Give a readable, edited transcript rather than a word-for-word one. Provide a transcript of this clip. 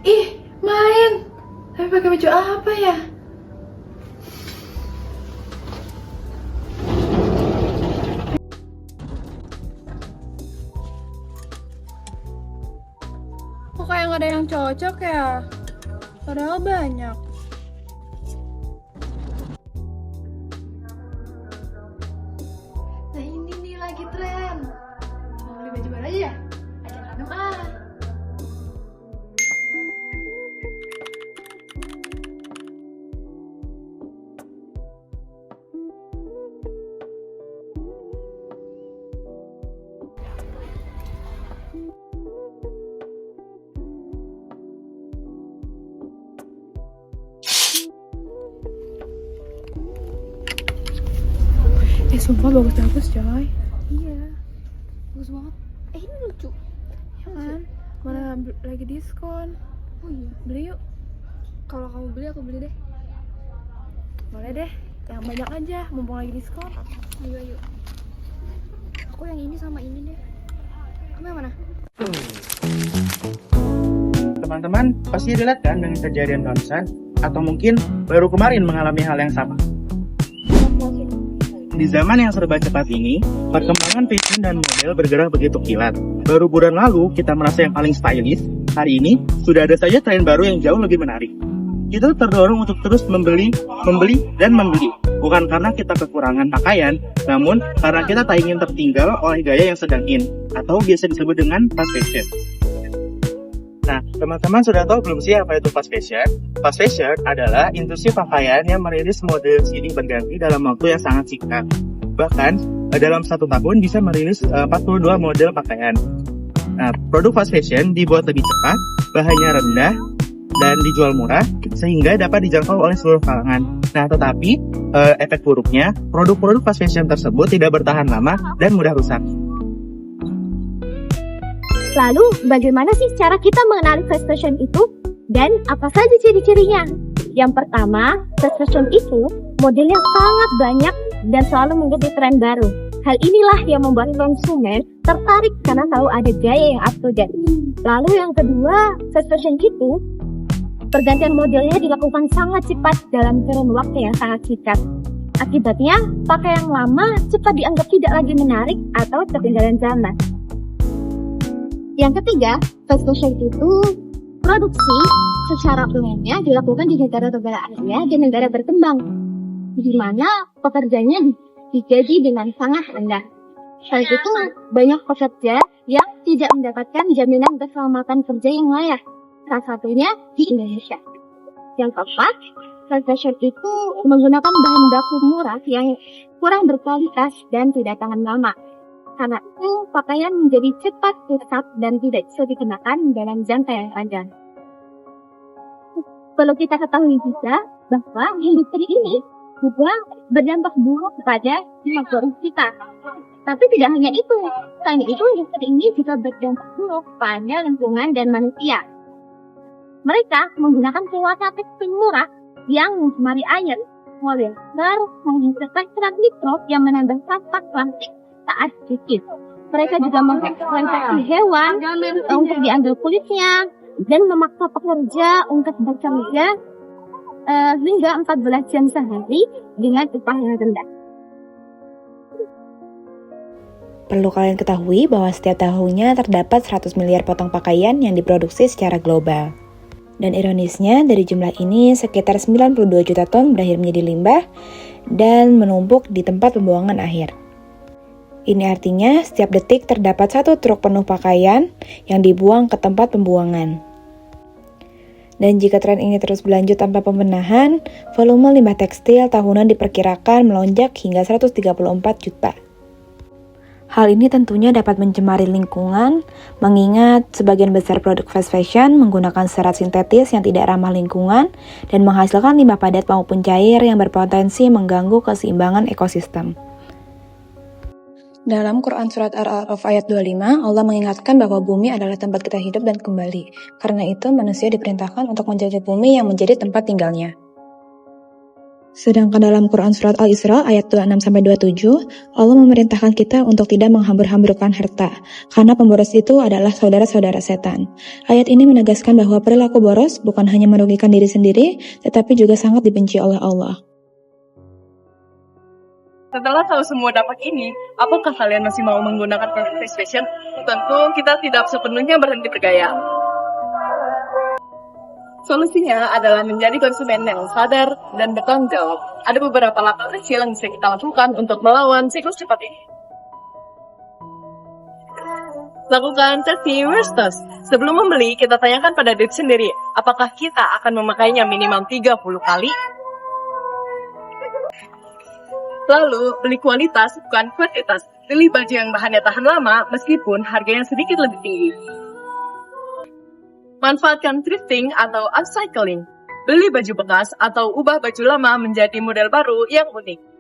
Ih, main. Tapi pakai baju apa ya? Kok kayak nggak ada yang cocok ya? Padahal banyak. Nah ini nih lagi tren. Mau beli baju baru aja ya? Ajak Hanum ah. Sumpah bagus-bagus coy. Iya, bagus banget. Ini lucu ya kan? Mana lagi diskon. Oh iya, beli yuk. Kalau kamu beli aku beli deh. Boleh deh, yang banyak aja mumpung lagi diskon. Ayo. Aku yang ini sama ini deh. Kamu yang mana? Teman-teman pasti relate kan dengan kejadian barusan, atau mungkin baru kemarin mengalami hal yang sama. Di zaman yang serba cepat ini, perkembangan fashion dan model bergerak begitu kilat. Baru bulan lalu kita merasa yang paling stylish, hari ini sudah ada saja tren baru yang jauh lebih menarik. Kita terdorong untuk terus membeli, dan membeli. Bukan karena kita kekurangan pakaian, namun karena kita tak ingin tertinggal oleh gaya yang sedang in, atau biasa disebut dengan fast fashion. Nah, teman-teman sudah tahu belum sih apa itu fast fashion? Fast fashion adalah industri pakaian yang merilis model silih berganti dalam waktu yang sangat singkat. Bahkan, dalam satu tahun bisa merilis 42 model pakaian. Nah, produk fast fashion dibuat lebih cepat, bahannya rendah, dan dijual murah, sehingga dapat dijangkau oleh seluruh kalangan. Nah, tetapi efek buruknya, produk-produk fast fashion tersebut tidak bertahan lama dan mudah rusak. Lalu, bagaimana sih cara kita mengenali fast fashion itu? Dan apa saja ciri-cirinya? Yang pertama, fast fashion itu modelnya sangat banyak dan selalu menjadi tren baru. Hal inilah yang membuat konsumen tertarik karena tahu ada gaya yang up to date. Lalu yang kedua, fast fashion itu pergantian modelnya dilakukan sangat cepat dalam kurun waktu yang sangat singkat. Akibatnya, pakaian lama cepat dianggap tidak lagi menarik atau ketinggalan zaman. Yang ketiga, fast fashion itu produksi secara umumnya dilakukan di negara-negara Asia dan negara berkembang, di mana pekerjanya digaji dengan sangat rendah. Selain itu, banyak pekerja yang tidak mendapatkan jaminan keselamatan kerja yang layak, salah satunya di Indonesia. Yang keempat, fast fashion itu menggunakan bahan baku murah yang kurang berkualitas dan tidak tahan lama. Karena itu, pakaian menjadi cepat rusak dan tidak bisa dikenakan dalam jangka yang panjang. Perlu kita ketahui juga bahwa industri ini juga berdampak buruk kepada lingkungan kita. Tapi tidak hanya itu, selain itu industri ini juga berdampak buruk pada lingkungan dan manusia. Mereka menggunakan pewarna tekstil murah yang mencemari air, polyester, menghasilkan serat mikro yang menambah sampah plastik saat sedikit. Mereka juga mengeksploitasi hewan untuk diambil kulitnya dan memaksa pekerja untuk bekerja hingga 14 jam sehari dengan upah yang rendah. Perlu kalian ketahui bahwa setiap tahunnya terdapat 100 miliar potong pakaian yang diproduksi secara global. Dan ironisnya, dari jumlah ini sekitar 92 juta ton berakhir menjadi limbah dan menumpuk di tempat pembuangan akhir. Ini artinya setiap detik terdapat 1 truk penuh pakaian yang dibuang ke tempat pembuangan. Dan jika tren ini terus berlanjut tanpa pembenahan, volume limbah tekstil tahunan diperkirakan melonjak hingga 134 juta. Hal ini tentunya dapat mencemari lingkungan, mengingat sebagian besar produk fast fashion menggunakan serat sintetis yang tidak ramah lingkungan dan menghasilkan limbah padat maupun cair yang berpotensi mengganggu keseimbangan ekosistem. Dalam Quran Surat Al-A'raf ayat 25, Allah mengingatkan bahwa bumi adalah tempat kita hidup dan kembali. Karena itu, manusia diperintahkan untuk menjajah bumi yang menjadi tempat tinggalnya. Sedangkan dalam Quran Surat Al-Isra ayat 26-27, Allah memerintahkan kita untuk tidak menghambur-hamburkan harta, karena pemboros itu adalah saudara-saudara setan. Ayat ini menegaskan bahwa perilaku boros bukan hanya merugikan diri sendiri, tetapi juga sangat dibenci oleh Allah. Setelah tahu semua dampak ini, apakah kalian masih mau menggunakan produk fast fashion? Tentu kita tidak sepenuhnya berhenti bergaya. Solusinya adalah menjadi konsumen yang sadar dan bertanggung jawab. Ada beberapa langkah kecil yang bisa kita lakukan untuk melawan siklus cepat ini. Lakukan testing reverse. Sebelum membeli, kita tanyakan pada diri sendiri, apakah kita akan memakainya minimal 30 kali? Lalu, beli kualitas bukan kuantitas. Pilih baju yang bahannya tahan lama meskipun harganya sedikit lebih tinggi. Manfaatkan thrifting atau upcycling. Beli baju bekas atau ubah baju lama menjadi model baru yang unik.